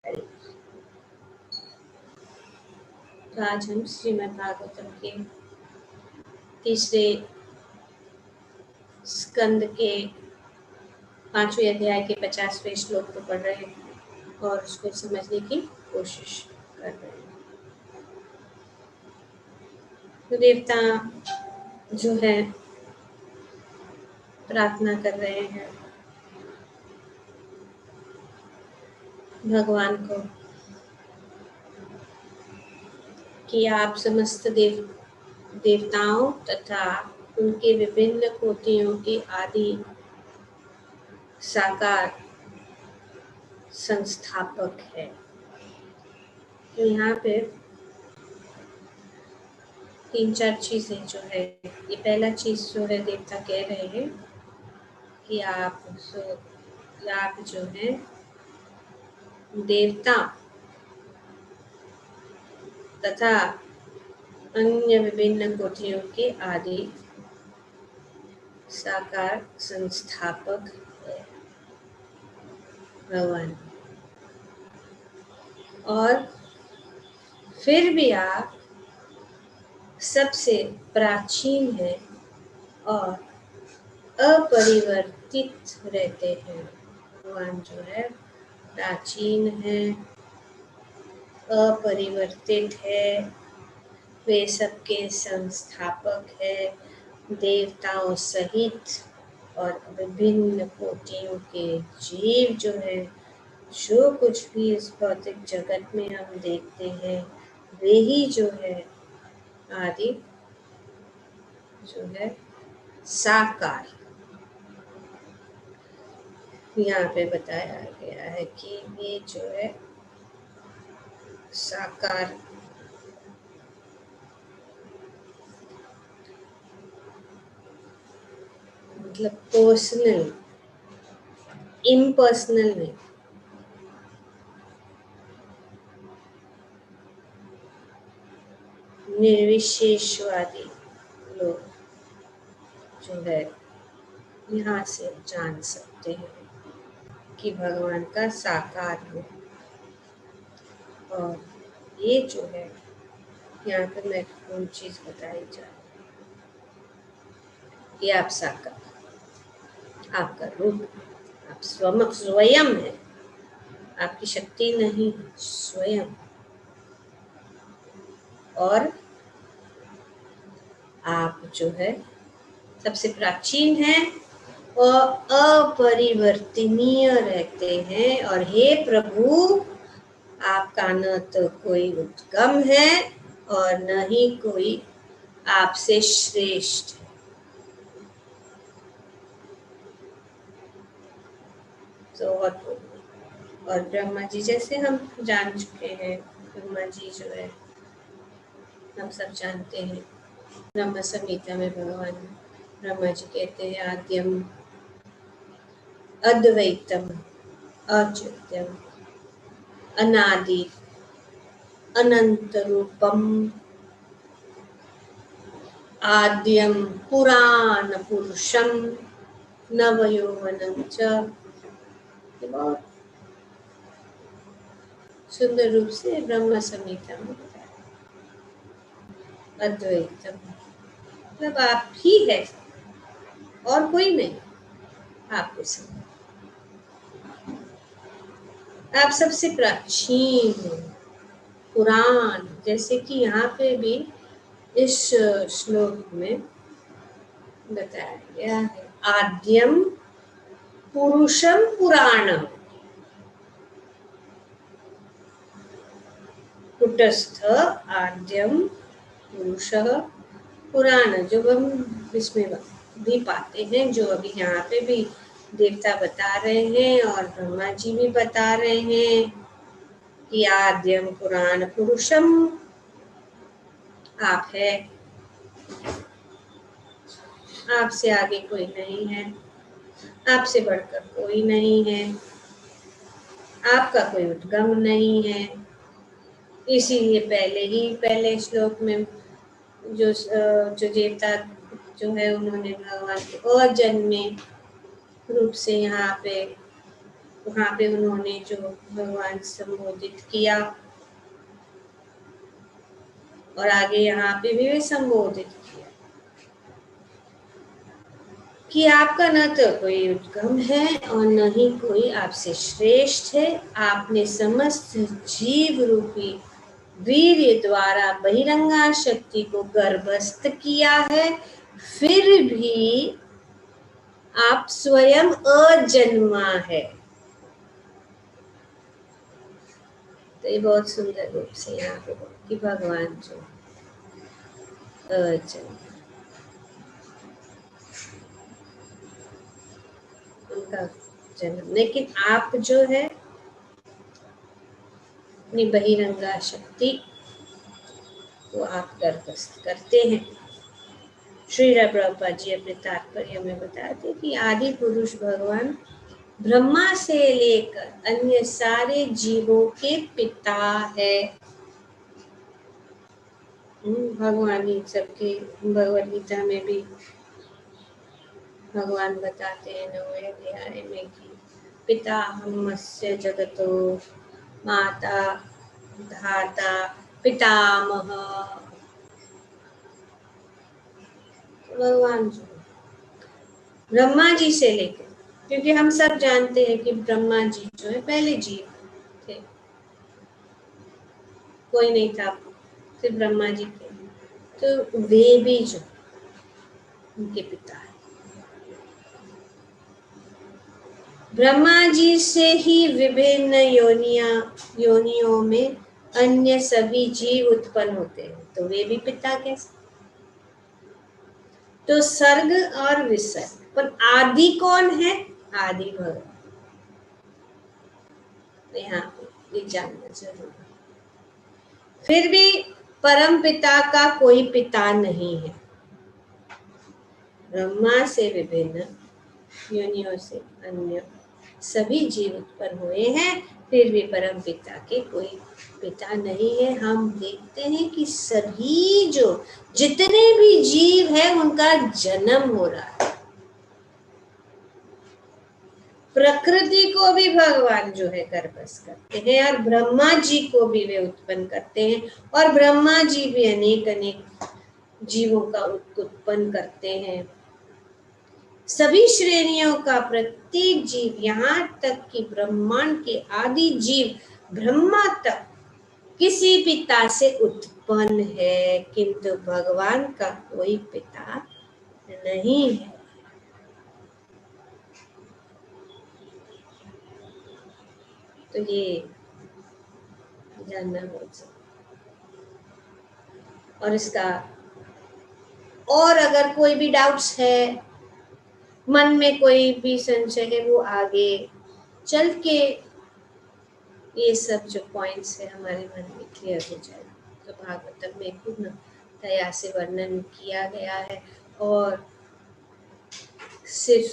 हरे। तो आज हम श्रीमद् भागवतम के तीसरे स्कंद के 5वें अध्याय के 50वें श्लोक को पढ़ रहे हैं और उसको समझने की कोशिश कर रहे हैं। तो देवता जो है प्रार्थना कर रहे हैं भगवान को कि आप समस्त देवताओं तथा उनके विभिन्न कोटियों के आदि साकार संस्थापक है। तो यहाँ पे 3-4 चीजें जो है, ये पहला चीज जो है देवता कह रहे हैं कि आप जो है देवता तथा अन्य विभिन्न कोटियों के आदि साकार संस्थापक है भगवान। और फिर भी आप सबसे प्राचीन है और अपरिवर्तित रहते हैं। भगवान जो है प्राचीन है, अपरिवर्तित है, वे सबके संस्थापक है, देवताओं सहित और विभिन्न कोटियों के जीव जो है, जो कुछ भी इस भौतिक जगत में हम देखते हैं वे ही जो है आदि जो है साकार। यहाँ पे बताया गया है कि ये जो है साकार मतलब पर्सनल, इम्पर्सनल नहीं। निर्विशेषवादी लोग जो है यहाँ से जान सकते हैं कि भगवान का साकार है। और ये जो है यहाँ पर महत्वपूर्ण चीज बताई जा रही है कि आप साकार, आपका रूप, आप स्वयं है, आपकी शक्ति नहीं, स्वयं। और आप जो है सबसे प्राचीन है और अपरिवर्तनीय रहते हैं। और हे प्रभु, आपका न तो कोई उद्गम है और न ही कोई आपसे श्रेष्ठ है। तो और ब्रह्मा जी जैसे हम जान चुके हैं, ब्रह्मा जी जो है हम सब जानते हैं, ब्रह्म संहिता में भगवान ब्रह्मा जी कहते हैं आद्यम अद्वैतम अच्युतम अनादि अनंत रूपम आद्यम पुराण पुरुषम नवयौवनम च। बहुत सुंदर रूप से ब्रह्म संहिता में बताया। अद्वैतम मतलब आप ही है और कोई नहीं, आपके सब। आप सबसे प्राचीन हो, पुराण, जैसे कि यहाँ पे भी इस श्लोक में बताया गया है, आद्यम पुरुषम पुराणम। कुटस्थ आद्यम पुरुषः पुराण, जो हम इसमें भी पाते हैं, जो अभी यहाँ पे भी देवता बता रहे हैं और ब्रह्मा जी भी बता रहे हैं कि आद्यम पुराण पुरुषम आप है, आपसे आगे कोई नहीं है, आपसे बढ़कर कोई नहीं है, आपका कोई उद्गम नहीं है। इसीलिए पहले श्लोक में जो देवता जो है उन्होंने भगवान के अजन्मे रूप से यहाँ पे वहां पे उन्होंने जो भगवान संबोधित किया और आगे यहाँ पे भी वे संबोधित किया कि आपका न तो कोई उद्गम है और न ही कोई आपसे श्रेष्ठ है। आपने समस्त जीव रूपी वीर्य द्वारा बहिरंगा शक्ति को गर्भस्थ किया है, फिर भी आप स्वयं अजन्मा है। तो ये बहुत सुंदर रूप से यहाँ पे कि भगवान जो अजन्मा, उनका जन्म, लेकिन आप जो है अपनी बहिरंगा शक्ति को आप गर्भस्थ करते हैं। श्री प्रभुपाद जी अपने तात्पर्य में बताते कि आदि पुरुष भगवान ब्रह्मा से लेकर अन्य सारे जीवों के पिता है। भगवान ही सबके, भगवद गीता में भी भगवान बताते हैं 9वें अध्याय में कि पिता हमस्य जगतो माता धाता पितामह। भगवान जो ब्रह्मा जी से लेकर, क्योंकि हम सब जानते हैं कि ब्रह्मा जी जो है पहले जीव थे, कोई नहीं था, सिर्फ ब्रह्मा जी थे, तो वे भी जो उनके पिता है। ब्रह्मा जी से ही विभिन्न योनियों में अन्य सभी जीव उत्पन्न होते हैं, तो वे भी पिता कैसे? तो सर्ग और विसर्ग, पर आदि कौन है? आदि भगवान। यहाँ पे ये जानना जरूरी। फिर भी परम पिता का कोई पिता नहीं है। ब्रह्मा से विभिन्न योनियों से अन्य सभी जीव उत्पन्न हुए हैं, फिर भी परम पिता के कोई पिता नहीं है। हम देखते हैं कि सभी जो जितने भी जीव है उनका जन्म हो रहा है। प्रकृति को भी भगवान जो है गर्भस्थ करते हैं और ब्रह्मा जी को भी वे उत्पन्न करते हैं, और ब्रह्मा जी भी अनेक अनेक जीवों का उत्पन्न करते हैं। सभी श्रेणियों का प्रत्येक जीव, यहाँ तक कि ब्रह्मांड के आदि जीव ब्रह्मा तक किसी पिता से उत्पन्न है, किंतु भगवान का कोई पिता नहीं है। तो ये जानना बहुत, और इसका, और अगर कोई भी डाउट्स है, मन में कोई भी संशय है, वो आगे चल के ये सब जो पॉइंट्स है हमारे मन में क्लियर हो जाए। तो भागवतम में पूर्ण दया से वर्णन किया गया है, और सिर्फ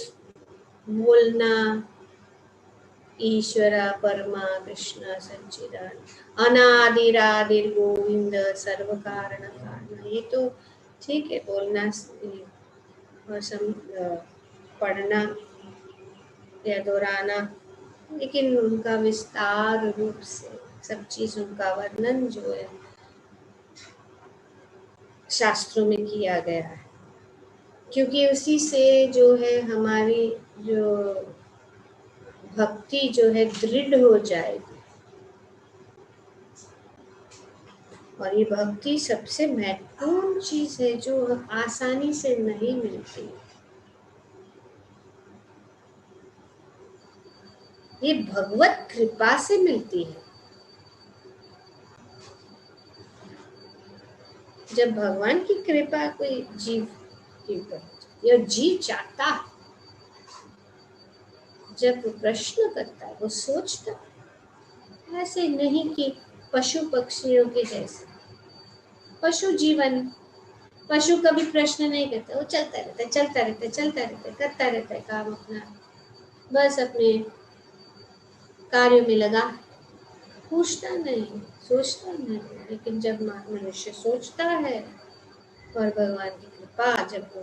बोलना ईश्वरा परमा कृष्ण सच्चिदानंद अनादिरादिर गोविंद सर्व कारण कारण, ये तो ठीक है बोलना और पढ़ना या दोहराना, लेकिन उनका विस्तार रूप से सब चीज, उनका वर्णन जो है शास्त्रों में किया गया है, क्योंकि उसी से जो है हमारी जो भक्ति जो है दृढ़ हो जाएगी। और ये भक्ति सबसे महत्वपूर्ण चीज है जो आसानी से नहीं मिलती। ये भगवत कृपा से मिलती है। जब भगवान की कृपा कोई जीव के ऊपर, या जीव चाहता है, जब वो प्रश्न करता है, वो सोचता है, ऐसे नहीं कि पशु पक्षियों के जैसे। पशु जीवन, पशु कभी प्रश्न नहीं करता, वो चलता रहता है, चलता रहता है, चलता रहता है, करता रहता है काम अपना, बस अपने कार्य में लगा, पूछता नहीं, सोचता नहीं। लेकिन जब मनुष्य सोचता है और भगवान की कृपा, जब वो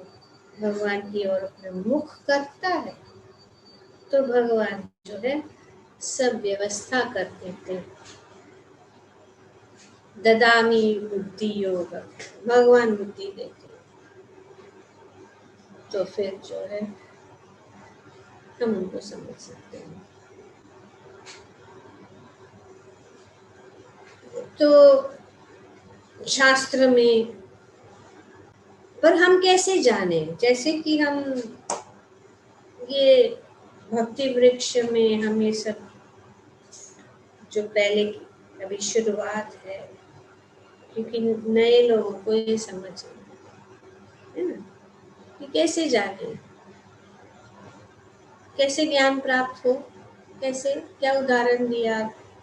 भगवान की ओर अपना मुख करता है, तो भगवान जो है सब व्यवस्था कर देते। ददामी बुद्धि योग, भगवान बुद्धि देते, तो फिर जो है हम उनको समझ सकते हैं। तो शास्त्र में, पर हम कैसे जाने? जैसे कि हम ये भक्ति वृक्ष में हम ये सब जो पहले की अभी शुरुआत है, क्योंकि नए लोगों को ये समझ है ना कि कैसे जाने, कैसे ज्ञान प्राप्त हो, कैसे, क्या उदाहरण दिया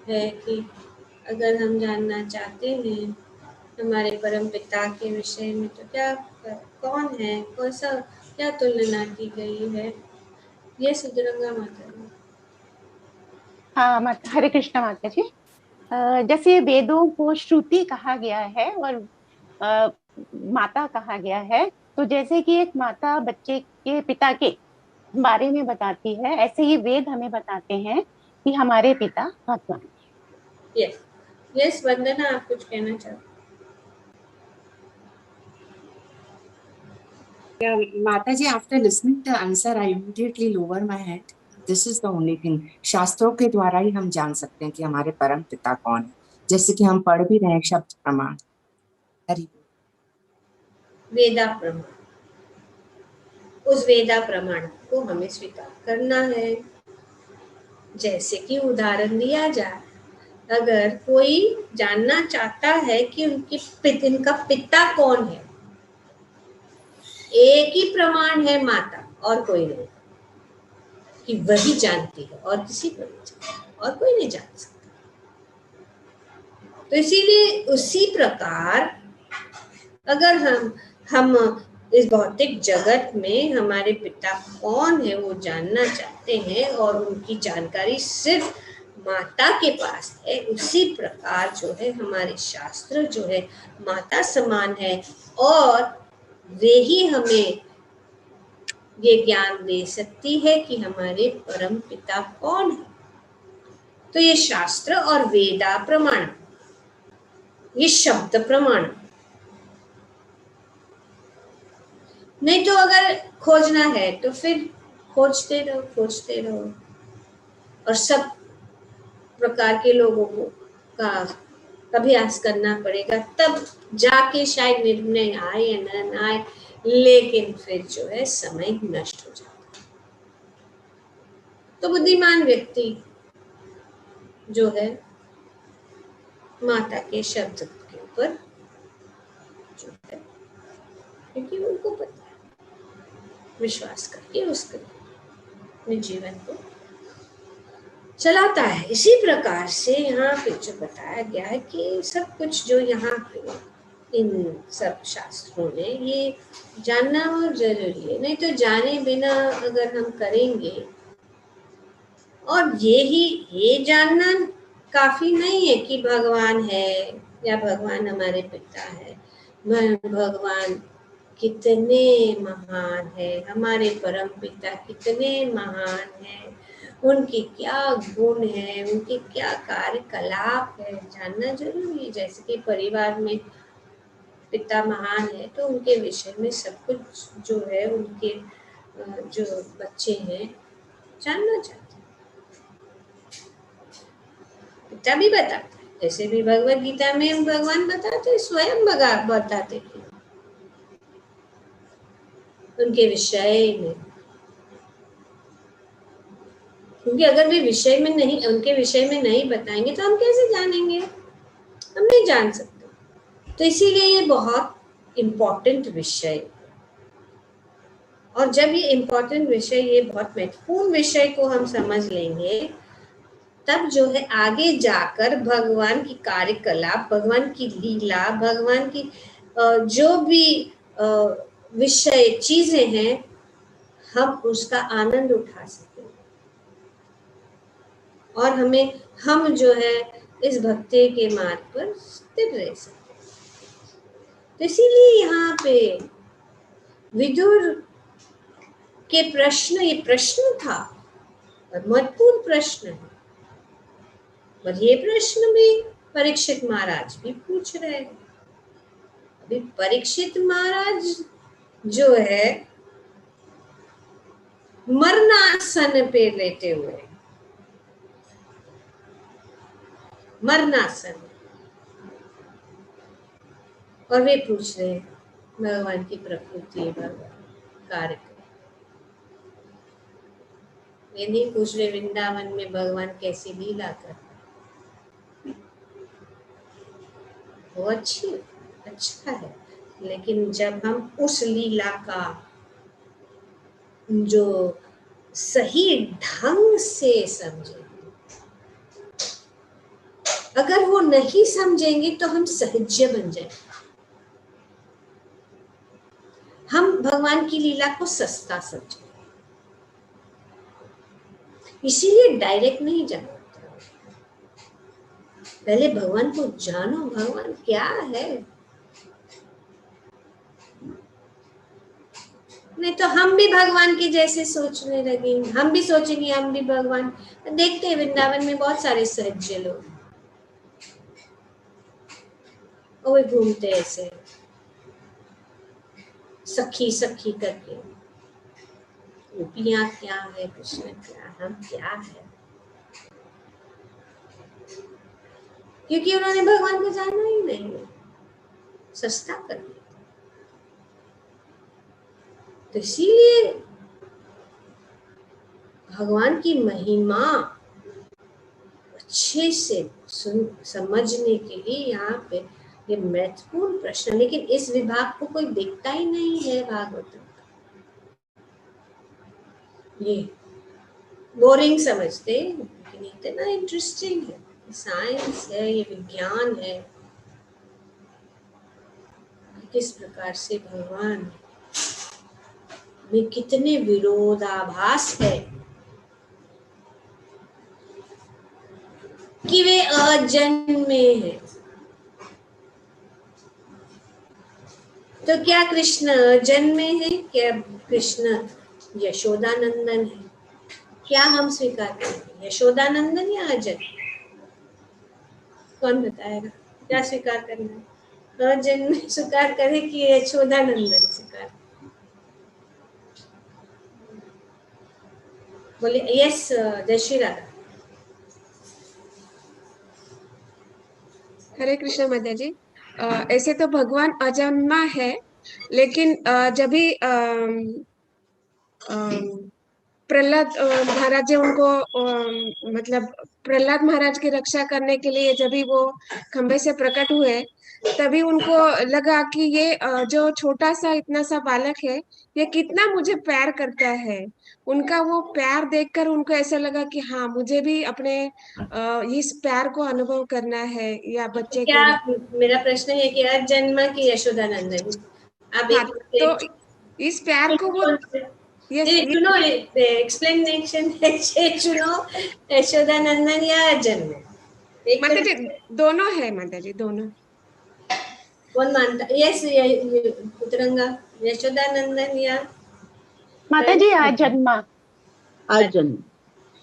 है कि अगर हम जानना चाहते हैं हमारे परम पिता के विषय में, तो क्या, कौन है, कैसा, क्या तुलना की गई है? ये सुधरंगा माता जी। हाँ हरे कृष्णा माता जी। जैसे वेदों को श्रुति कहा गया है और अ, माता कहा गया है, तो जैसे कि एक माता बच्चे के पिता के बारे में बताती है, ऐसे ही वेद हमें बताते हैं कि हमारे पिता भगवान। यस, यस वंदना, आप कुछ कहना चाहते? Yeah, Mataji, after listening to the answer, I immediately lower my head. This is the only thing. शास्त्रों के द्वारा ही हम जान सकते हैं कि हमारे परम पिता कौन है, जैसे कि हम पढ़ भी रहे हैं शब्द प्रमाण। हरि वेदा प्रमाण, उस वेदा प्रमाण को हमें स्वीकार करना है। जैसे कि उदाहरण दिया जाए, अगर कोई जानना चाहता है कि इनका पिता कौन है, एक ही प्रमाण है माता और कोई नहीं, कि वही जानती है और किसी को नहीं जानती, और कोई नहीं जान सकता। तो इसीलिए उसी प्रकार अगर हम इस भौतिक जगत में हमारे पिता कौन है वो जानना चाहते हैं और उनकी जानकारी सिर्फ माता के पास है, उसी प्रकार जो है हमारे शास्त्र जो है माता समान है, और वे ही हमें ये ज्ञान दे सकती है कि हमारे परम पिता कौन है। तो ये शास्त्र और वेदा प्रमाण, ये शब्द प्रमाण। नहीं तो अगर खोजना है तो फिर खोजते रहो और सब प्रकार के लोगों को का अभ्यास करना पड़ेगा, तब जाके शायद निर्णय आए या न आए, लेकिन फिर जो है समय नष्ट हो जाता है। तो बुद्धिमान व्यक्ति जो है माता के शब्द के ऊपर जो है, क्योंकि उनको पता है, विश्वास करके उसके अपने जीवन को चलाता है। इसी प्रकार से यहाँ पे जो बताया गया है कि सब कुछ जो यहाँ पे इन सब शास्त्रों में ये जानना और जरूरी है, नहीं तो जाने बिना अगर हम करेंगे, और ये जानना काफी नहीं है कि भगवान है या भगवान हमारे पिता है, भगवान कितने महान है, हमारे परम पिता कितने महान है, उनके क्या गुण है, उनके क्या कार्यकलाप है, जानना जरूरी है। जैसे कि परिवार में पिता महान है तो उनके विषय में सब कुछ जो है उनके जो बच्चे हैं जानना चाहते हैं, पिता भी बताता है। जैसे भी भगवत गीता में भगवान बताते, स्वयं बताते कि उनके विषय में, क्योंकि अगर वे विषय में नहीं, उनके विषय में नहीं बताएंगे तो हम कैसे जानेंगे, हम नहीं जान सकते। तो इसीलिए ये बहुत इम्पोर्टेंट विषय, और जब ये इम्पोर्टेंट विषय, ये बहुत महत्वपूर्ण विषय को हम समझ लेंगे, तब जो है आगे जाकर भगवान की कार्यकलाप, भगवान की लीला, भगवान की जो भी विषय चीजें हैं, हम उसका आनंद उठा सकें, और हम जो है इस भक्ति के मार्ग पर स्थिर रह सकें। तो इसीलिए यहाँ पे विदुर के प्रश्न, ये प्रश्न था और महत्वपूर्ण प्रश्न है और ये प्रश्न भी परीक्षित महाराज भी पूछ रहे हैं। अभी परीक्षित महाराज जो है मरणासन पे लेटे हुए, मरणासन, और वे पूछ रहे हैं भगवान की प्रकृति, भगवान कार्य। ये नहीं पूछ रहे वृंदावन में भगवान कैसी लीला करते। वो अच्छा है, लेकिन जब हम उस लीला का जो सही ढंग से समझें, अगर वो नहीं समझेंगे तो हम सहज्य बन जाएंगे। हम भगवान की लीला को सस्ता समझें, इसीलिए डायरेक्ट नहीं जाना। पहले भगवान को जानो, भगवान क्या है। नहीं तो हम भी भगवान के जैसे सोचने लगेंगे, हम भी सोचेंगे हम भी भगवान। देखते हैं वृंदावन में बहुत सारे सहज्य लोग, वो घूमते ऐसे सखी सखी करके। गोपियां क्या है, कृष्ण क्या, हम क्या है, क्योंकि उन्होंने भगवान को जाना ही नहीं, सस्ता कर दिया। तो इसीलिए भगवान की महिमा अच्छे से समझने के लिए यहाँ पे ये महत्वपूर्ण प्रश्न। लेकिन इस विभाग को कोई देखता ही नहीं है भागवत, ये बोरिंग समझते, लेकिन इतना इंटरेस्टिंग है। साइंस है, ये विज्ञान है, किस प्रकार से भगवान में कितने विरोधाभास है कि वे अजन्मे हैं। तो क्या कृष्ण अजन्मे हैं? क्या कृष्ण यशोदानंदन है? क्या हम स्वीकार करेंगे, यशोदानंदन या अजन्मे? कौन बताएगा क्या स्वीकार करना है? अजन्मे स्वीकार करे कि यशोदानंदन स्वीकार? बोले यस जय श्री राधा। हरे कृष्ण माता जी। ऐसे तो भगवान अजन्मा है, लेकिन जब भी प्रहलाद महाराज जी उनको मतलब प्रहलाद महाराज की रक्षा करने के लिए जब भी वो खंबे से प्रकट हुए, तभी उनको लगा कि ये जो छोटा सा इतना सा बालक है, ये कितना मुझे प्यार करता है। उनका वो प्यार देखकर उनको ऐसा लगा कि हाँ, मुझे भी अपने इस प्यार को अनुभव करना है या बच्चे क्या के। मेरा प्रश्न है कि अजन्मा की यशोदानंदन? आप हाँ, तो इस प्यार को वो चुनो, एक्सप्लेनेशन चुनो, यशोदानंदन या अजन्मा? माता जी दोनों है, माता जी दोनों। कौन मानता? यस पुत्रंगा, यशोदानंदन या माता जी अजन्मा,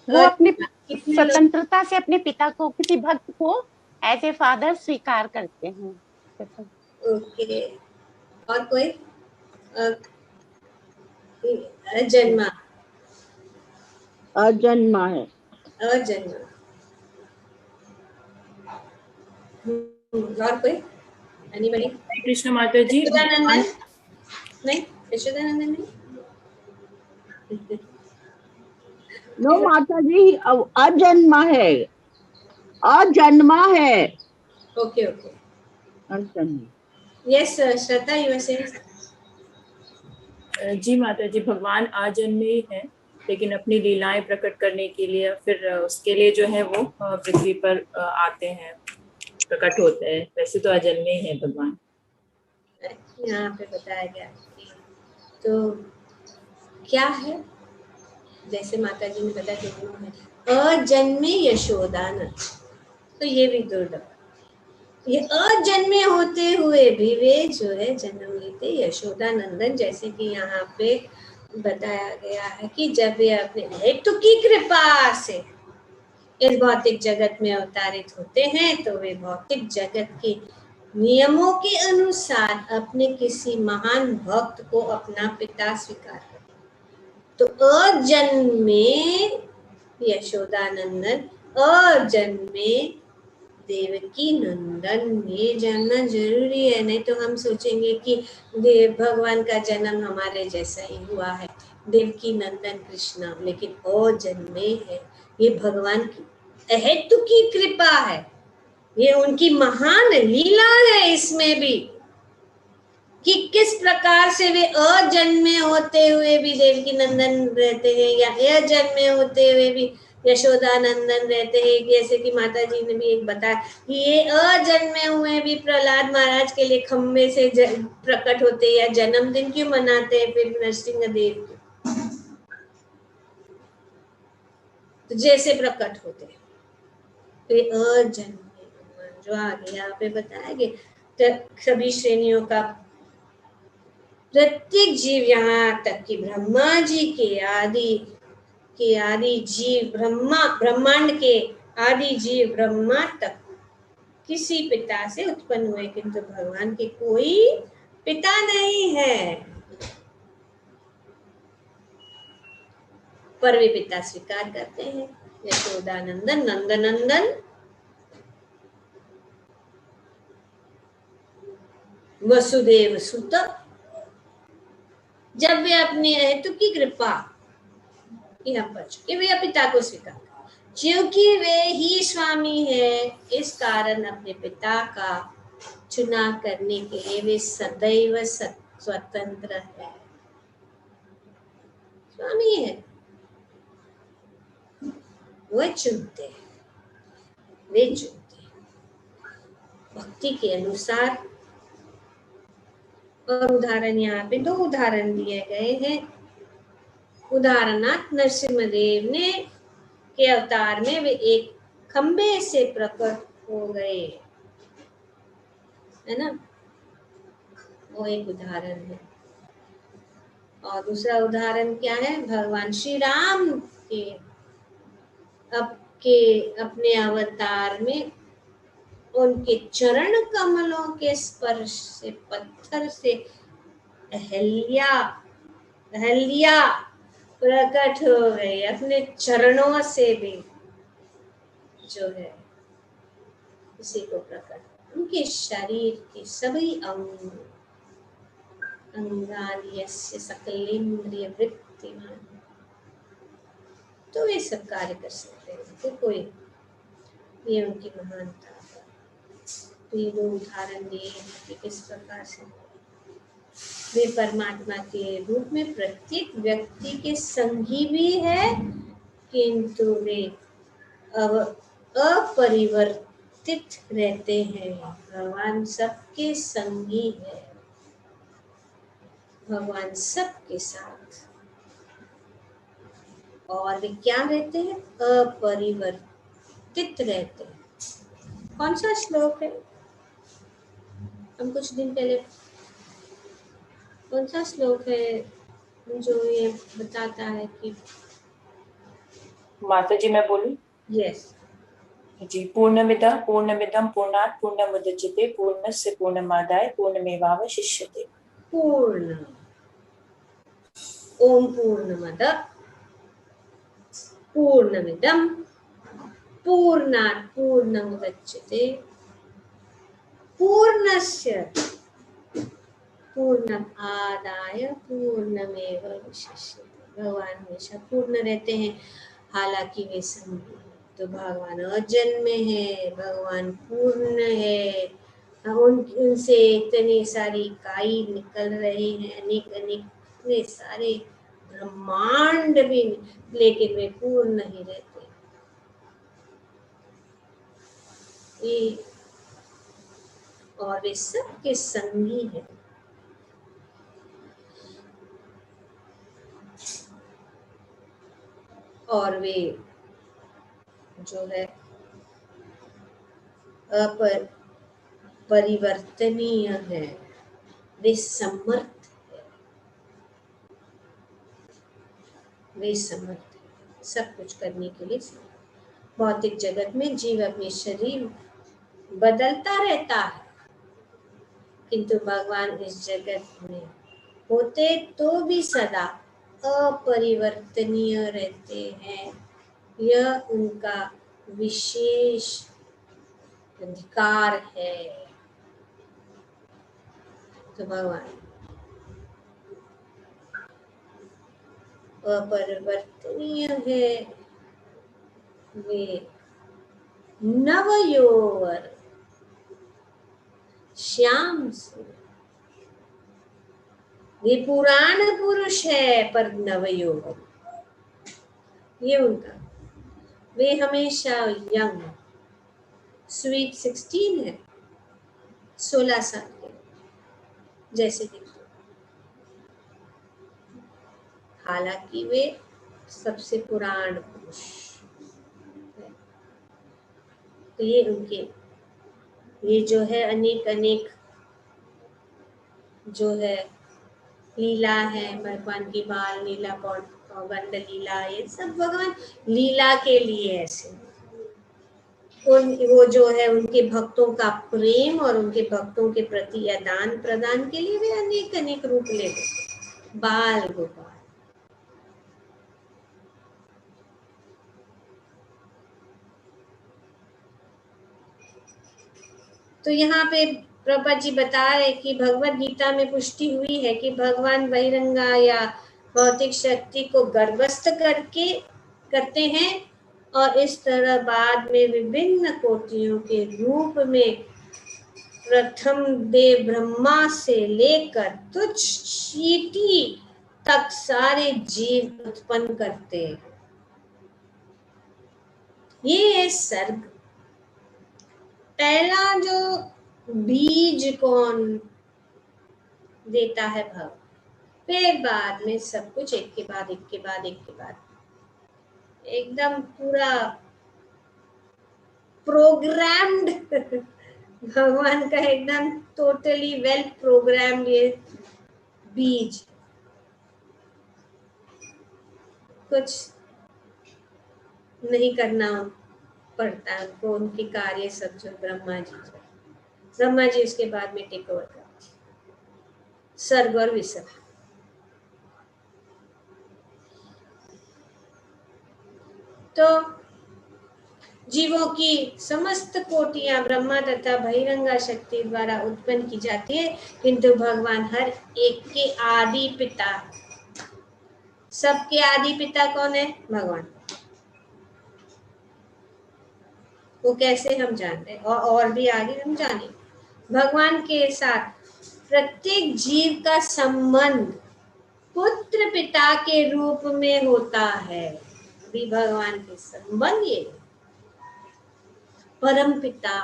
वो अपने स्वतंत्रता से अपने पिता को, किसी भक्त को एज ए फादर स्वीकार करते हैं। ओके, और कोई? अजन्मा, अजन्मा है। अजन्मा। और कोई? एनीबॉडी? कृष्ण माता जी। यशोदानंदन नहीं, यशोदानंदन नहीं। नो माता जी, अजन्मा है, अजन्मा है। ओके ओके, अजन्मा। Yes Shraddha, you are saying? जी माता जी, भगवान अजन्मे ही हैं, लेकिन अपनी लीलाएं प्रकट करने के लिए फिर उसके लिए जो है वो पृथ्वी पर आते हैं, प्रकट होते हैं। वैसे तो अजन्मे ही हैं भगवान। यहाँ पे बताया गया। तो क्या है, जैसे माता जी ने बताया कि अजन्मे यशोदानंद, तो ये भी दुर्लभ। ये अजन्मे होते हुए भी वे जो है जन्म लेते यशोदानंदन, जैसे कि यहाँ पे बताया गया है कि जब वे अपने हेतु की कृपा से इस भौतिक जगत में अवतारित होते हैं तो वे भौतिक जगत के नियमों के अनुसार अपने किसी महान भक्त को अपना पिता स्वीकार करते हैं। तो अजन्मे यशोदानंदन, अजन्मे देवकी नंदन, ये जानना जरूरी है। नहीं तो हम सोचेंगे कि देव भगवान का जन्म हमारे जैसा ही हुआ है, देवकी नंदन कृष्णा, लेकिन अजन्मे है। ये भगवान की अहेतु की कृपा है, ये उनकी महान लीला है इसमें भी, कि किस प्रकार से वे अजन्मे होते हुए भी देवकी नंदन रहते हैं, या अजन्मे होते हुए भी यशोदानंदन रहते हैं। जैसे कि माता जी ने भी एक बताया कि ये अजन्मे हुए भी प्रहलाद महाराज के लिए खम्बे से प्रकट होते हैं, या जन्मदिन क्यों मनाते हैं फिर नरसिंह देव के, तो जैसे प्रकट होते हैं वे अजन्मे, जो आगे यहाँ पे बताया गया। तो सभी श्रेणियों का प्रत्येक जीव, यहाँ तक कि ब्रह्मा जी के आदि जीव, ब्रह्मांड के आदि जीव ब्रह्मा तक किसी पिता से उत्पन्न हुए, किंतु भगवान के कोई पिता नहीं है, पर वे पिता स्वीकार करते हैं। यशोदानंदन, नंदनंदन, वसुदेव सुत, जब वे अपनी हेतु की कृपा यहाँ पर चुके, वे पिता को स्वीकार कर, क्योंकि वे ही स्वामी है, इस कारण अपने पिता का चुनाव करने के लिए वे सदैव स्वतंत्र है। स्वामी है, वह चुनते हैं, वे चुनते हैं भक्ति के अनुसार। और उदाहरण यहाँ पे 2 उदाहरण दिए गए हैं। उदाहरणार्थ नरसिम्हदेव ने के अवतार में वे एक खंबे से प्रकट हो गए, है ना, वो एक उदाहरण है। और दूसरा उदाहरण क्या है, भगवान श्री राम के अपने अवतार में उनके चरण कमलों के स्पर्श से पत्थर से अहल्या प्रकट हो गई, अपने चरणों से भी जो है उसी को प्रकट, उनके शरीर के सभी अंगानि यस्य सकलेन्द्रिय वृत्तिमान, तो वे सब कार्य कर सकते हैं, तो कोई, ये उनकी महानता है। तो ये 2 उदाहरण दिए कि किस प्रकार से वे परमात्मा के रूप में प्रत्येक व्यक्ति के संगी भी है, किंतु वे अपरिवर्तित रहते हैं। भगवान सबके संगी है, भगवान सबके साथ, और वे क्या रहते हैं, अपरिवर्तित रहते हैं। कौन सा श्लोक है, हम कुछ दिन पहले, कौन सा श्लोक है जो ये बताता है कि, माता जी मैं बोलूं? यस जी, पूर्णमिदं पूर्णात् पूर्णमुदच्यते पूर्णस्य पूर्णमादाय पूर्णमेवावशिष्यते। पूर्ण, ओम पूर्णमद पूर्णमिदं पूर्णात् पूर्णमुदच्यते पूर्णस्य पूर्णम आदाय पूर्णमेवावशिष्यते। भगवान हमेशा पूर्ण रहते हैं, हालांकि वे संगी, तो भगवान अजन्मे है, भगवान पूर्ण है, उनसे इतनी सारी इकाई निकल रही है, अनेक इतने सारे ब्रह्मांड भी, लेकिन वे पूर्ण नहीं रहते। ये और वे सबके संगी है। और वे जो है अपरिवर्तनीय है, वे समर्थ है, वे समर्थ है सब कुछ करने के लिए समर्थ। भौतिक जगत में जीव अपने शरीर बदलता रहता है, किंतु भगवान इस जगत में होते तो भी सदा अपरिवर्तनीय रहते हैं। यह उनका विशेष अधिकार है। तो भगवान अपरिवर्तनीय है। वे नवयौवन श्याम से, वे पुराण पुरुष है पर नवयौवन, ये उनका, वे हमेशा यंग स्वीट 16 है, 16 साल के जैसे दिखते, हालांकि वे सबसे पुराण पुरुष है। तो ये उनके, ये जो है अनेक अनेक जो है लीला है, भगवान की बाल लीला, पौगंड लीला, ये सब भगवान लीला के लिए ऐसे, वो जो है उनके भक्तों का प्रेम और उनके भक्तों के प्रति आदान प्रदान के लिए वे अनेक अनेक रूप ले लेते। बाल गोपाल, तो यहाँ पे प्रभुपाद जी बता रहे कि भगवत गीता में पुष्टि हुई है कि भगवान बहिरंगा या भौतिक शक्ति को गर्भस्थ करके करते हैं और इस तरह बाद में विभिन्न कोटियों के रूप में प्रथम देव ब्रह्मा से लेकर तुच्छ चींटी तक सारे जीव उत्पन्न करते हैं। ये है सर्ग। पहला जो बीज कौन देता है भव, फिर बाद में सब कुछ एक के बाद एक के बाद एक के बाद एकदम पूरा प्रोग्राम्ड भगवान का एकदम टोटली वेल प्रोग्राम्ड ये बीज, कुछ नहीं करना पड़ता है उनको, उनके कार्य सब जो ब्रह्मा जी उसके बाद में टेक ओवर करते, सर्ग और विसर्ग। तो जीवों की समस्त कोटियां ब्रह्मा तथा बहिरंगा शक्ति द्वारा उत्पन्न की जाती है, किंतु भगवान हर एक के आदि पिता, सबके आदि पिता कौन है? भगवान। वो कैसे हम जानते हैं और भी आगे हम जाने। भगवान के साथ प्रत्येक जीव का संबंध पुत्र पिता के रूप में होता है। भी भगवान के संबंध ये परम पिता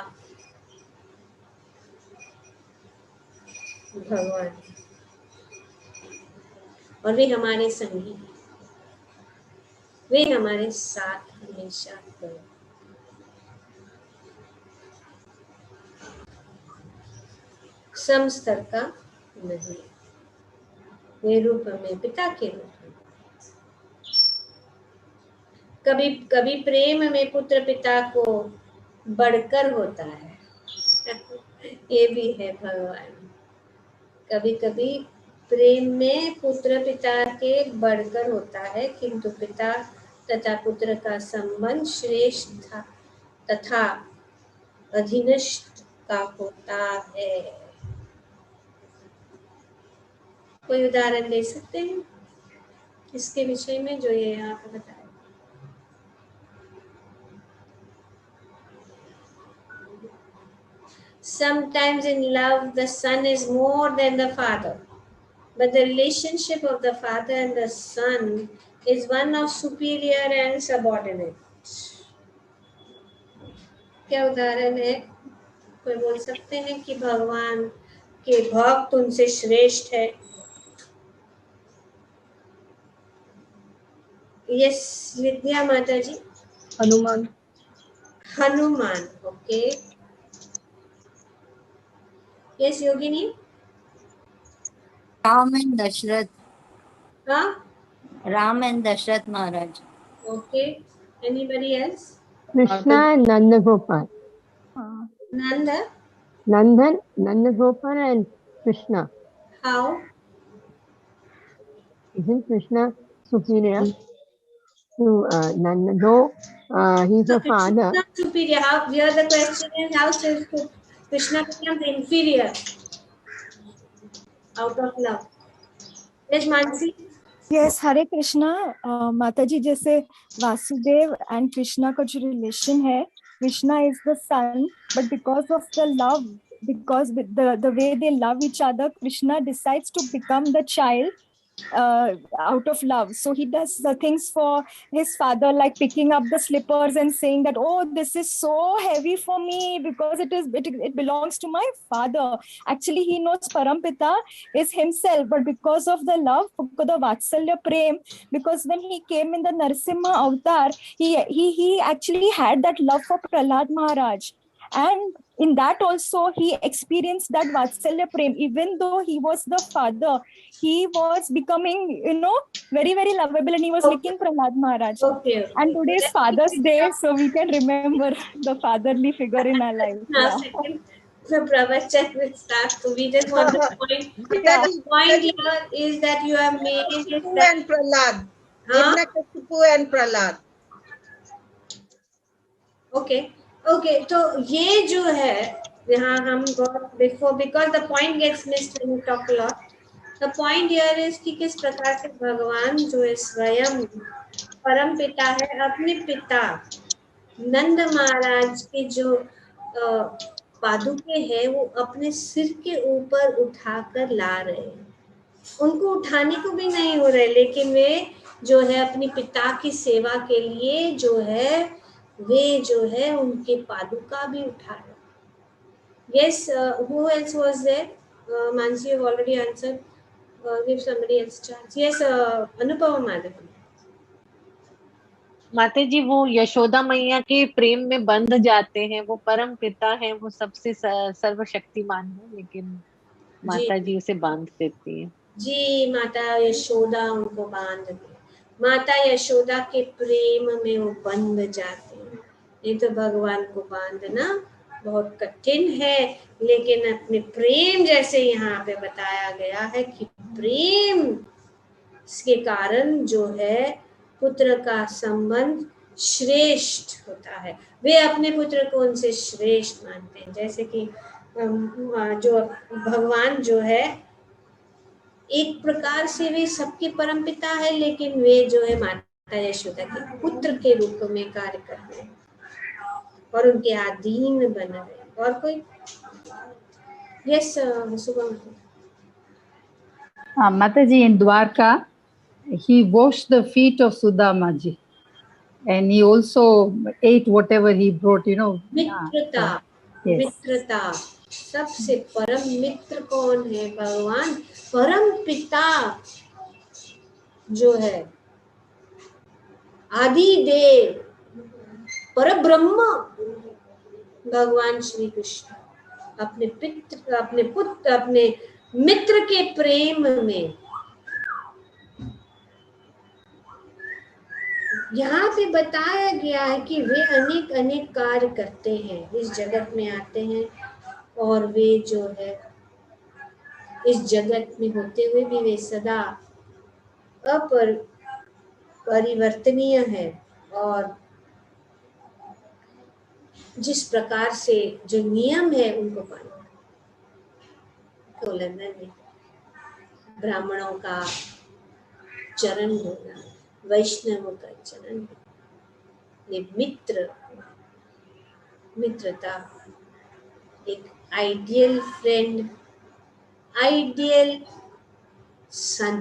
भगवान, और वे हमारे संगी, वे हमारे साथ हमेशा हैं। समस्तर का नहीं, वे रूप में पिता के रूप में। कभी कभी प्रेम में पुत्र पिता को बढ़कर होता है ये भी है भगवान। कभी कभी प्रेम में पुत्र पिता के बढ़कर होता है, किंतु पिता तथा पुत्र का संबंध श्रेष्ठ तथा अधीनस्थ का होता है। कोई उदाहरण दे सकते हैं इसके विषय में जो ये यहाँ पे बताया? Sometimes in love the son is more than the father, but the relationship of the father and the son is one of superior and subordinate. क्या उदाहरण है? कोई बोल सकते हैं कि भगवान के भक्त उनसे श्रेष्ठ है? यस विद्या माता ji. Hanuman. Hanuman, okay. Yes Yogini. Ram and Dasharath. हाँ, राम एंड दशरथ महाराज। Okay. Anybody else? Krishna and Nanda Gopal. Nanda, Nandan, Nanda Gopal and Krishna. how? Isn't Krishna superior to Nanda? No, he's So a father. Krishna superior. How? Here the question is how Krishna becomes inferior out of love. Yes, Mansi. Yes, Hare Krishna. Mataji, जैसे Vasudev and Krishna का जो relation है, Krishna is the son, but because of the love, because the way they love each other, Krishna decides to become the child out of love. So he does the things for his father, like picking up the slippers and saying that, oh, this is so heavy for me because it belongs to my father. Actually, he knows Parampita is himself, but because of the love, because the Vatsalya Prem, because when he came in the Narsimha avatar, he actually had that love for Prahlad Maharaj. And in that also, he experienced that Vatsalya Prem. Even though he was the father, he was becoming, very, very lovable, and he was licking Prahlad Maharaj. Okay. And today is Father's Day, so we can remember the fatherly figure in our life. Now, Yeah. second, the pravachan will start. So we just want the point. Yeah. The point here is that you have made it Kashipu that, and Prahlad. huh? Hiranyakashipu and Prahlad. Okay. Okay. तो ये जो है यहाँ हम got before, because the point gets missed when you talk a lot. The point here is कि किस प्रकार से भगवान जो है स्वयं परम पिता है, अपने पिता नंद महाराज के जो पादुके हैं वो अपने सिर के ऊपर उठाकर ला रहे हैं. उनको उठाने को भी नहीं हो रहे, लेकिन वे जो है अपनी पिता की सेवा के लिए जो है वे जो है उनके पादुका भी उठा रहे. Yes, who else was there? Mansi, you've already answered. Give somebody else chance. Yes, Anupama Madhavan. माता जी, वो यशोदा मैया के प्रेम में बंध जाते हैं. वो परम पिता है, वो सबसे सर्वशक्तिमान है, लेकिन माता जी उसे बांध देती है. जी, माता यशोदा उनको बांध दी. माता यशोदा के प्रेम में वो बंध जाते हैं. नहीं तो भगवान को बांधना बहुत कठिन है, लेकिन अपने प्रेम जैसे यहाँ पे बताया गया है कि प्रेम के कारण जो है पुत्र का संबंध श्रेष्ठ होता है. वे अपने पुत्र को उनसे श्रेष्ठ मानते हैं. जैसे कि जो भगवान जो है एक प्रकार से वे सबके परमपिता है, लेकिन वे जो है माता यशोदा के पुत्र के रूप में कार्य कर रहे हैं और उनके अधीन बन रहे हैं. और कोई? Yes, Shubham. Mataji, in Dwarka, he washed the feet of Sudamaji, and he also ate whatever he brought, मित्रता. Yes. मित्रता. सबसे परम मित्र कौन है? भगवान. परम पिता जो है, आदि देव, परब्रह्म भगवान श्री कृष्ण अपने पुत्र, अपने मित्र के प्रेम में यहाँ पे बताया गया है कि वे अनेक अनेक कार्य करते हैं, इस जगत में आते हैं और वे जो है इस जगत में होते हुए भी वे सदा परिवर्तनीय है. और जिस प्रकार से जो नियम है उनको पालना. तो लंदन में ब्राह्मणों का चरण धोना, वैष्णवों का चरण, ये मित्रता, एक आइडियल फ्रेंड, आइडियल सन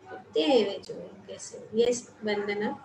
कहते हैं वे जो है कैसे. यस, वंदना.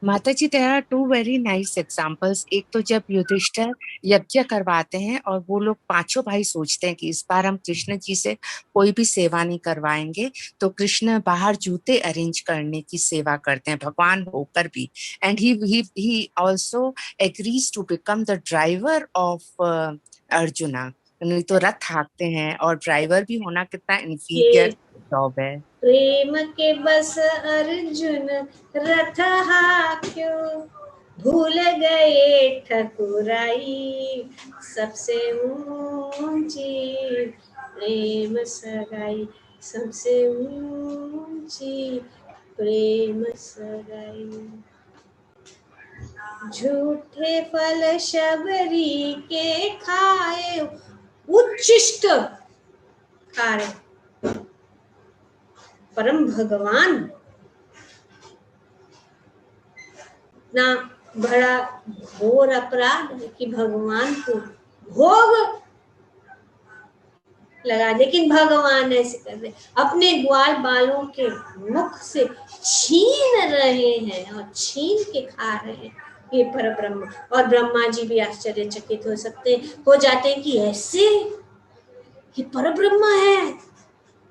माता जी, there are two very nice examples. एक तो जब युधिष्ठिर यज्ञ करवाते हैं और वो लोग पांचों भाई सोचते हैं कि इस बार हम कृष्ण जी से कोई भी सेवा नहीं करवाएंगे, तो कृष्ण बाहर जूते अरेंज करने की सेवा करते हैं भगवान होकर भी. And he also agrees to become the driver of arjuna. नहीं तो रथ हाँकते हैं, और ड्राइवर भी होना कितना इंफीरियर तौबे प्रेम के बस अर्जुन रथ हाक्यो, भूल गए ठकुराई सबसे ऊंची, प्रेम सगाई सबसे ऊंची, प्रेम सगाई। झूठे फल शबरी के खाए, उच्छिष्ट खा रहे परम भगवान ना बड़ा घोर अपराध है कि भगवान को भोग लगा, लेकिन भगवान ऐसे कर रहे, अपने ग्वाल बालों के मुख से छीन रहे हैं और छीन के खा रहे हैं ये पर ब्रह्म। और ब्रह्मा जी भी आश्चर्यचकित हो जाते हैं कि ऐसे ये पर ब्रह्म है।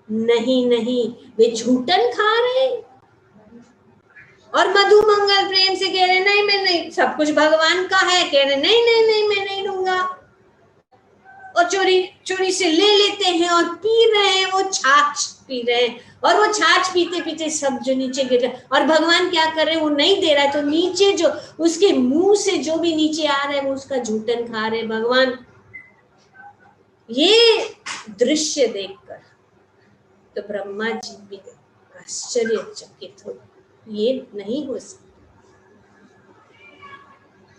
नहीं नहीं, वे झूठन खा रहे और मधु मंगल प्रेम से कह रहे नहीं मैं नहीं, सब कुछ भगवान का है, कह रहे नहीं नहीं नहीं मैं नहीं लूंगा, और चोरी चोरी से ले लेते हैं और पी रहे हैं, वो छाछ पी रहे हैं, और वो छाछ पीते पीते सब जो नीचे गिर रहे, और भगवान क्या कर रहे हैं, वो नहीं दे रहा है तो नीचे जो उसके मुंह से जो भी नीचे आ रहा है वो उसका झूठन खा रहे भगवान। ये दृश्य देखकर तो ब्रह्मा जी भी आश्चर्यचकित हो, ये नहीं हो सकता।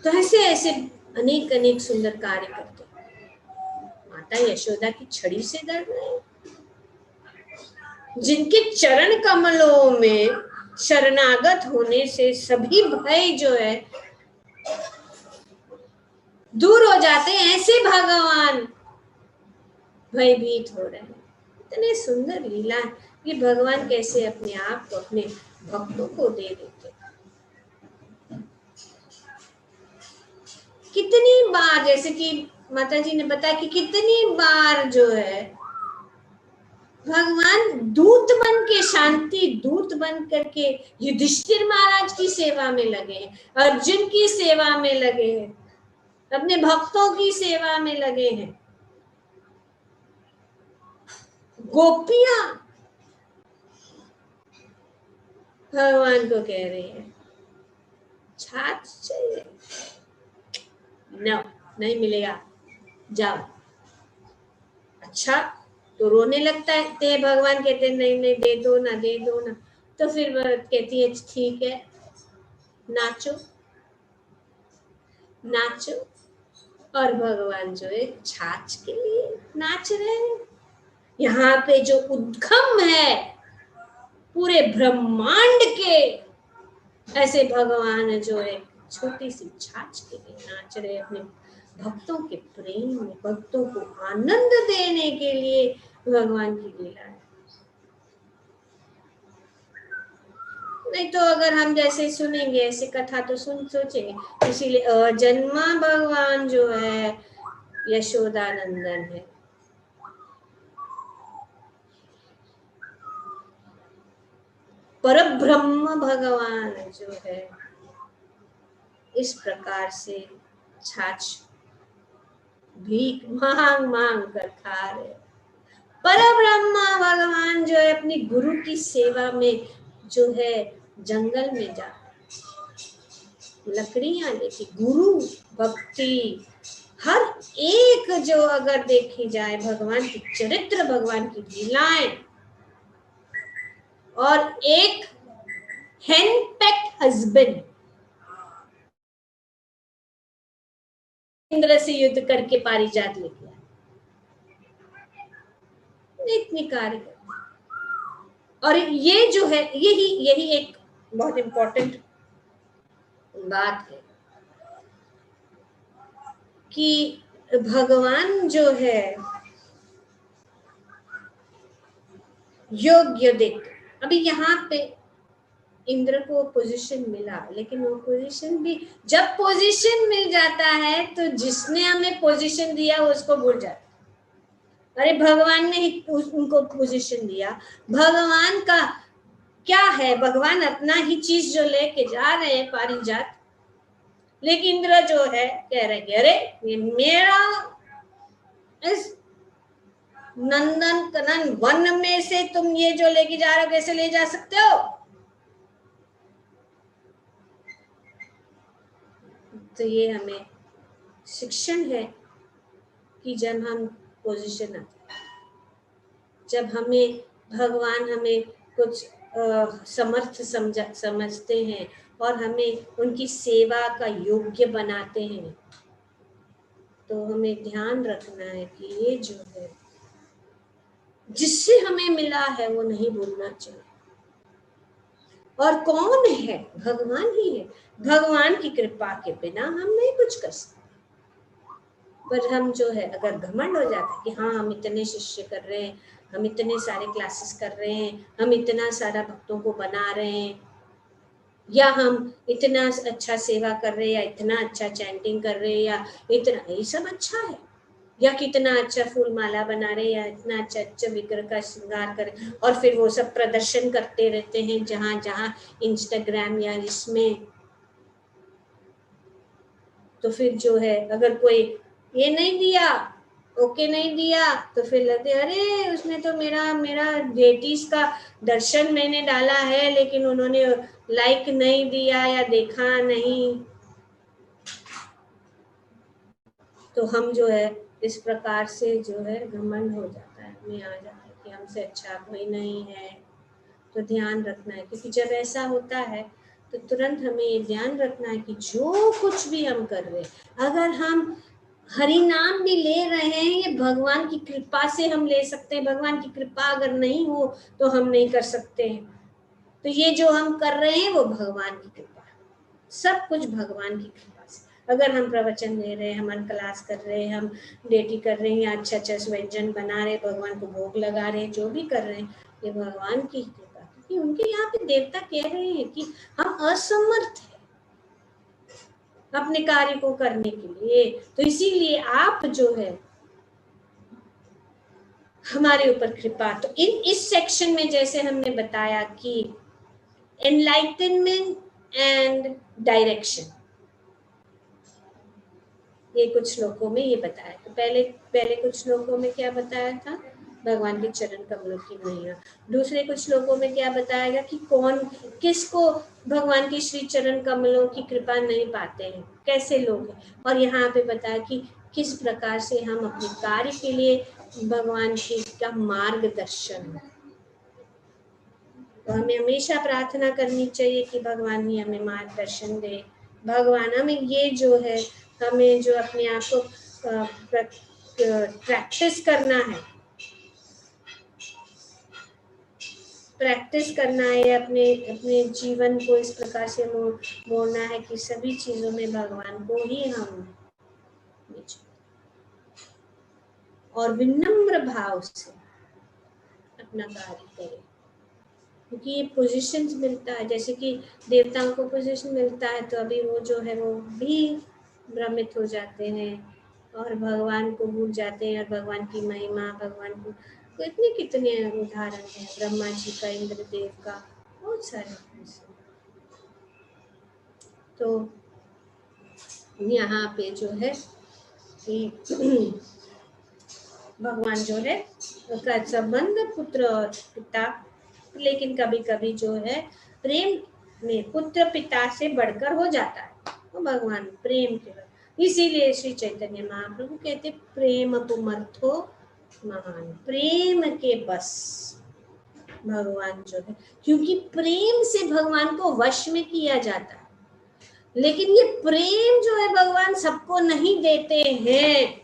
तो ऐसे ऐसे अनेक अनेक सुंदर कार्य करते। माता यशोदा की छड़ी से डर रहे, जिनके चरण कमलों में शरणागत होने से सभी भय जो है दूर हो जाते हैं, ऐसे भगवान भयभीत हो रहे हैं। इतने सुंदर लीला कि भगवान कैसे अपने आप को अपने भक्तों को दे देते। कितनी बार, जैसे कि माता जी ने बताया कि कितनी बार जो है भगवान दूत बन के, शांति दूत बन करके युधिष्ठिर महाराज की सेवा में लगे हैं, अर्जुन की सेवा में लगे हैं, अपने भक्तों की सेवा में लगे हैं। गोपियां भगवान को कह रही है छाछ चाहिए, नहीं मिलेगा, जाओ। अच्छा तो रोने लगता है, भगवान कहते हैं नहीं नहीं दे दो ना, दे दो ना। तो फिर कहती है ठीक है, नाचो नाचो, और भगवान जो है छाछ के लिए नाच रहे हैं। यहाँ पे जो उद्गम है पूरे ब्रह्मांड के, ऐसे भगवान जो है छोटी सी छाछ के लिए नाच रहे, अपने भक्तों के प्रेम में, भक्तों को आनंद देने के लिए भगवान की लीला है। नहीं तो अगर हम जैसे सुनेंगे ऐसे कथा तो सोचेंगे। इसीलिए जन्मा भगवान जो है यशोदा नंदन है। परब्रह्म भगवान जो है इस प्रकार से छाछ भीख मांग मांग कर खा रहे। परब्रह्म भगवान जो है अपनी गुरु की सेवा में जो है जंगल में जा लकड़ियां लेके, गुरु भक्ति हर एक जो अगर देखी जाए भगवान की चरित्र, भगवान की लीलाएं, और एक हेनपेक्ट हस्बैंड इंद्र से युद्ध करके पारिजात लेके आए, इतनी कार्य। और ये जो है यही एक बहुत इंपॉर्टेंट बात है कि भगवान जो है योग्य देख। अभी यहाँ पे इंद्र को पोजीशन मिला, लेकिन वो पोजीशन भी, जब पोजीशन मिल जाता है तो जिसने हमें पोजीशन दिया उसको भूल जाता। अरे भगवान ने ही उनको पोजीशन दिया। भगवान का क्या है, भगवान अपना ही चीज जो लेके जा रहे हैं पारिजात, लेकिन इंद्र जो है कह रहे अरे ये मेरा, इस नंदन कनन वन में से तुम ये जो लेके जा रहे हो कैसे ले जा सकते हो? तो ये हमें शिक्षण है कि जब हम पोजीशन आते, जब हमें भगवान हमें कुछ समर्थ समझते हैं और हमें उनकी सेवा का योग्य बनाते हैं, तो हमें ध्यान रखना है कि ये जो है जिससे हमें मिला है वो नहीं भूलना चाहिए। और कौन है? भगवान ही है। भगवान की कृपा के बिना हम नहीं कुछ कर सकते। पर हम जो है अगर घमंड हो जाता है कि हाँ हम इतने शिष्य कर रहे हैं, हम इतने सारे क्लासेस कर रहे हैं, हम इतना सारा भक्तों को बना रहे हैं, या हम इतना अच्छा सेवा कर रहे हैं, या इतना अच्छा चैंटिंग कर रहे हैं, या इतना, ये सब अच्छा है, या कितना अच्छा फूल माला बना रहे हैं, या इतना अच्छा विग्रह का श्रृंगार कर, और फिर वो सब प्रदर्शन करते रहते हैं जहां जहां इंस्टाग्राम या इसमें। तो फिर जो है अगर कोई ये नहीं दिया, ओके नहीं दिया, तो फिर लगते अरे उसने तो मेरा डेटीज का दर्शन मैंने डाला है लेकिन उन्होंने लाइक नहीं दिया या देखा नहीं। तो हम जो है इस प्रकार से जो है घमंड हो जाता है, हमें आ जाता है कि हमसे अच्छा कोई नहीं है। तो ध्यान रखना है, क्योंकि जब ऐसा होता है तो तुरंत हमें ये ध्यान रखना है कि जो कुछ भी हम कर रहे हैं, अगर हम हरि नाम भी ले रहे हैं, ये भगवान की कृपा से हम ले सकते हैं। भगवान की कृपा अगर नहीं हो तो हम नहीं कर सकते हैं। तो ये जो हम कर रहे हैं वो भगवान की कृपा है, सब कुछ भगवान की कृपा से। अगर हम प्रवचन दे रहे हैं, हम क्लास कर रहे हैं, हम डेटी कर रहे हैं, या अच्छा अच्छा व्यंजन बना रहे हैं, भगवान को भोग लगा रहे हैं, जो भी कर रहे हैं, ये भगवान की कृपा। क्योंकि उनके यहाँ पे देवता कह रहे हैं कि हम असमर्थ हैं अपने कार्य को करने के लिए, तो इसीलिए आप जो है हमारे ऊपर कृपा। तो इस सेक्शन में जैसे हमने बताया कि एनलाइटनमेंट एंड डायरेक्शन, ये कुछ श्लोकों में ये बताया। तो पहले कुछ श्लोकों में क्या बताया था? भगवान के चरण कमलों की महिमा। दूसरे कुछ श्लोकों में क्या बताएगा कि कौन किसको भगवान के श्री चरण कमलों की कृपा नहीं पाते हैं, कैसे लोग हैं। और यहाँ पे बताया कि किस प्रकार से हम अपने कार्य के लिए भगवान का मार्गदर्शन हो। तो हमें हमेशा प्रार्थना करनी चाहिए कि भगवान ही हमें मार्गदर्शन दे। भगवान हमें ये जो है, हमें जो अपने आप को प्रैक्टिस करना है, प्रैक्टिस करना है, अपने जीवन को इस प्रकार से मोड़ना है कि सभी चीजों में भगवान को ही हम और विनम्र भाव से अपना कार्य करें। क्योंकि ये पोजीशंस मिलता है, जैसे कि देवताओं को पोजीशन मिलता है तो अभी वो जो है वो भी भ्रमित हो जाते हैं और भगवान को भूल जाते हैं, और भगवान की महिमा, भगवान को इतने कितने उदाहरण हैं, ब्रह्मा जी का, इंद्रदेव का, बहुत सारे। तो यहाँ पे जो है कि भगवान जो है उसका संबंध पुत्र और पिता, लेकिन कभी कभी जो है प्रेम में पुत्र पिता से बढ़कर हो जाता है, तो भगवान प्रेम के, इसीलिए श्री चैतन्य महाप्रभु कहते प्रेम पुमर्थो महान, प्रेम के बस भगवान जो है, क्योंकि प्रेम से भगवान को वश में किया जाता है। लेकिन ये प्रेम जो है भगवान सबको नहीं देते हैं,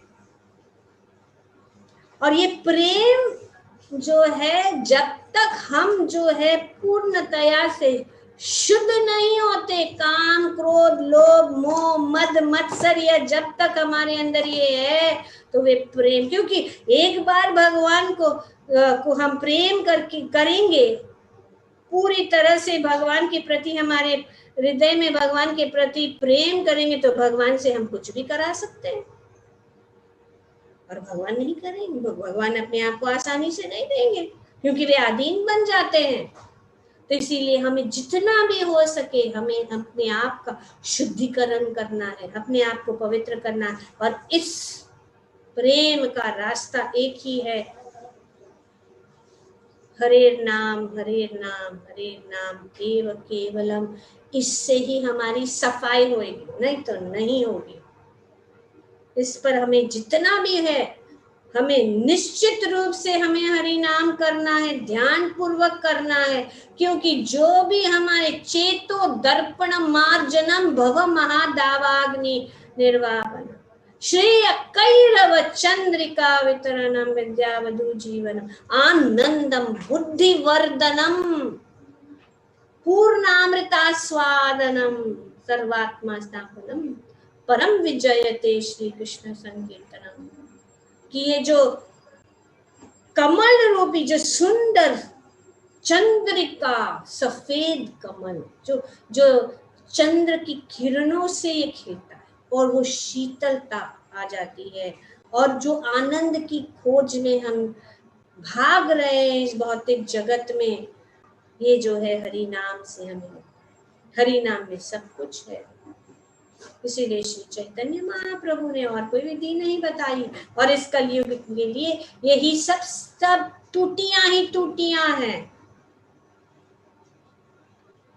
और ये प्रेम जो है जब तक हम जो है पूर्णतया से शुद्ध नहीं होते, काम क्रोध लोभ मोह मद मत्सर्य जब तक हमारे अंदर ये है, तो वे प्रेम, क्योंकि एक बार भगवान को हम प्रेम करेंगे पूरी तरह से, भगवान के प्रति हमारे हृदय में भगवान के प्रति प्रेम करेंगे, तो भगवान से हम कुछ भी करा सकते हैं। और भगवान नहीं करेंगे, भगवान अपने आप को आसानी से नहीं देंगे, क्योंकि वे अधीन बन जाते हैं। तो इसीलिए हमें जितना भी हो सके हमें अपने आप का शुद्धिकरण करना है, अपने आप को पवित्र करना है, और इस प्रेम का रास्ता एक ही है हरे नाम एव केवलम, इससे ही हमारी सफाई होगी, नहीं तो नहीं होगी। इस पर हमें जितना भी है, हमें निश्चित रूप से हमें हरि नाम करना है, ध्यान पूर्वक करना है, क्योंकि जो भी हमारे चेतो दर्पण मार्जनम भव महादावाग्नि निर्वापन श्रेय कैरव चंद्रिका वितरणम विद्यावधु जीवनम आनंदम बुद्धिवर्धनम पूर्णामृतास्वादनम सर्वात्मा स्थापनम परम विजयते श्री कृष्ण संकीर्तनम। कि ये जो कमल रूपी, जो सुंदर चंद्रिका, सफेद कमल जो चंद्र की किरणों से ये खिलता है और वो शीतलता आ जाती है, और जो आनंद की खोज में हम भाग रहे हैं इस भौतिक जगत में, ये जो है हरि नाम से हमें, हरि नाम में सब कुछ है। इसीलिए श्री चैतन्य महाप्रभु ने और कोई विधि नहीं बताई, और इस कलयुग के लिए यही सब टूटियां ही टूटियां हैं।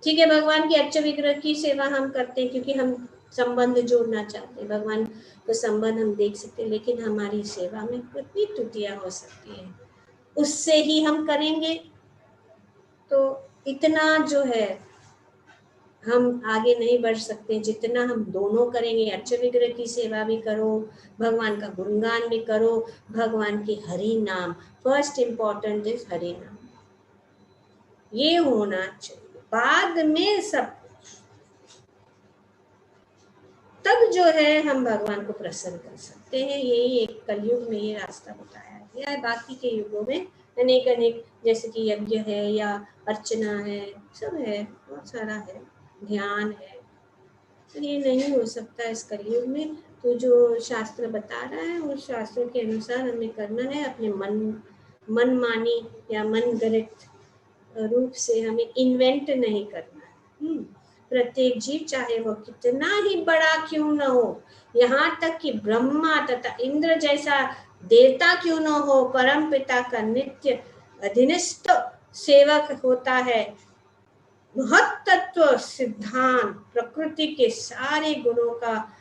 ठीक है, भगवान की अच्छे विग्रह की सेवा हम करते हैं क्योंकि हम संबंध जोड़ना चाहते हैं, भगवान को संबंध हम देख सकते हैं, लेकिन हमारी सेवा में कितनी त्रुटियां हो सकती हैं, उससे ही हम करेंगे तो इतना जो है हम आगे नहीं बढ़ सकते जितना हम दोनों करेंगे। अच्छे विग्रह की सेवा भी करो, भगवान का गुणगान भी करो, भगवान के हरि नाम, फर्स्ट इम्पोर्टेंट इज हरि नाम, ये होना चाहिए, बाद में सब, तब जो है हम भगवान को प्रसन्न कर सकते हैं। यही एक कलयुग में ये रास्ता बताया गया है। बाकी के युगों में अनेक अनेक, जैसे कि यज्ञ है या अर्चना है, सब है, बहुत सारा है, ध्यान है, तो ये नहीं हो सकता इस कलयुग में। तो जो शास्त्र बता रहा है उस शास्त्रों के अनुसार हमें करना है, अपने मन मानी या मन गढ़ंत रूप से हमें इन्वेंट नहीं करना है। प्रत्येक जीव चाहे वो कितना ही बड़ा क्यों न हो, यहाँ तक कि ब्रह्मा तथा इंद्र जैसा देवता क्यों न हो, परम पिता का नित्य अधीनस्थ सेवक होता है। महत्त्व सिद्धांत प्रकृति के सारे गुणों का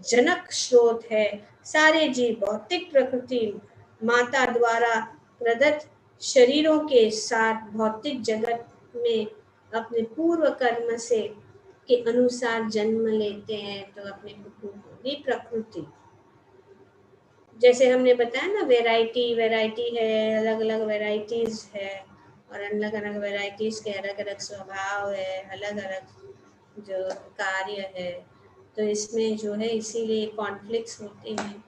जनक स्रोत है। सारे जीव भौतिक प्रकृति माता द्वारा प्रदत्त शरीरों के साथ भौतिक जगत में अपने पूर्व कर्म से के अनुसार जन्म लेते हैं, तो अपने पूरी प्रकृति, जैसे हमने बताया ना, वैरायटी है, अलग अलग वैरायटीज है, और अलग अलग वैरायटीज के अलग अलग स्वभाव है, अलग अलग जो कार्य है, तो इसमें जो है इसीलिए कॉन्फ्लिक्ट्स होते हैं।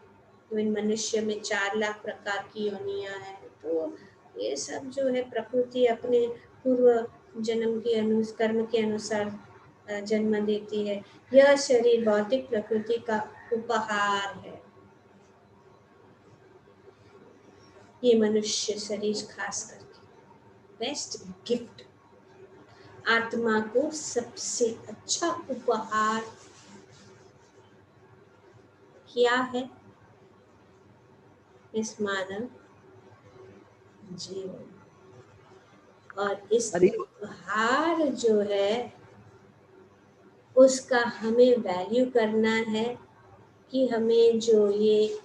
तो इन मनुष्य में 4 लाख प्रकार की योनियां हैं, तो ये सब जो है प्रकृति अपने पूर्व जन्म के कर्म के अनुसार जन्म देती है। यह शरीर भौतिक प्रकृति का उपहार है, ये मनुष्य शरीर खास करके बेस्ट गिफ्ट, आत्मा को सबसे अच्छा उपहार क्या है इस मानव जीवन, और इस उपहार जो है उसका हमें वैल्यू करना है कि हमें जो ये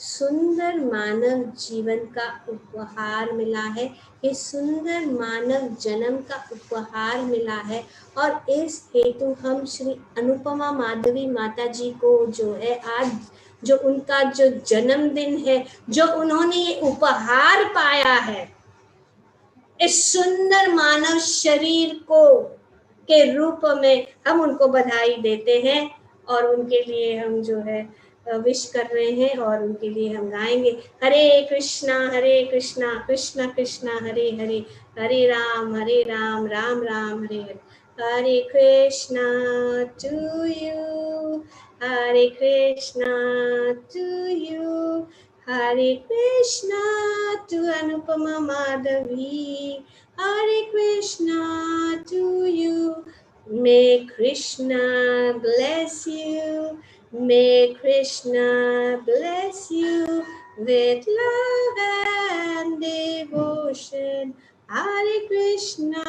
सुंदर मानव जीवन का उपहार मिला है, ये सुंदर मानव जन्म का उपहार मिला है, और इस हेतु हम श्री अनुपमा माधवी माता जी को जो है आज जो उनका जो जन्मदिन है, जो उन्होंने ये उपहार पाया है, इस सुंदर मानव शरीर को के रूप में हम उनको बधाई देते हैं, और उनके लिए हम जो है विश कर रहे हैं, और उनके लिए हम गाएंगे हरे कृष्णा कृष्ण कृष्ण हरे हरे, हरे राम राम राम हरे हरे, हरे कृष्णा टू यू, हरे कृष्णा टू यू, हरे कृष्णा टू अनुपमा माधवी, हरे Krishna to you, may Krishna bless you, may Krishna bless you with love and devotion. Hare Krishna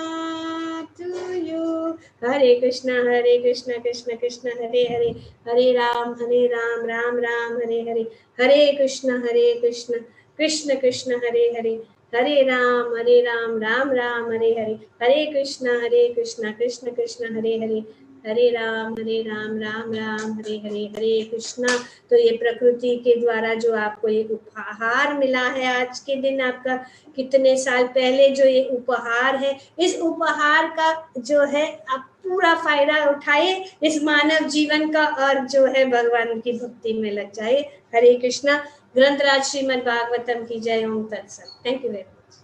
to you. Hare Krishna Krishna Krishna Hare Hare, Hare Ram Ram Ram Hare Hare. Hare Krishna Krishna Krishna Hare Hare, Hare Ram Ram Ram Hare Hare. Hare Krishna Krishna Krishna Hare Hare, हरे राम राम राम हरे हरे. हरे कृष्णा. तो ये प्रकृति के द्वारा जो आपको एक उपहार मिला है आज के दिन, आपका कितने साल पहले जो ये उपहार है, इस उपहार का जो है आप पूरा फायदा उठाइए इस मानव जीवन का, और जो है भगवान की भक्ति में लग जाए. हरे कृष्णा. ग्रंथराज श्रीमद् भागवतम की जय. ओम तत्सत. Thank you very much.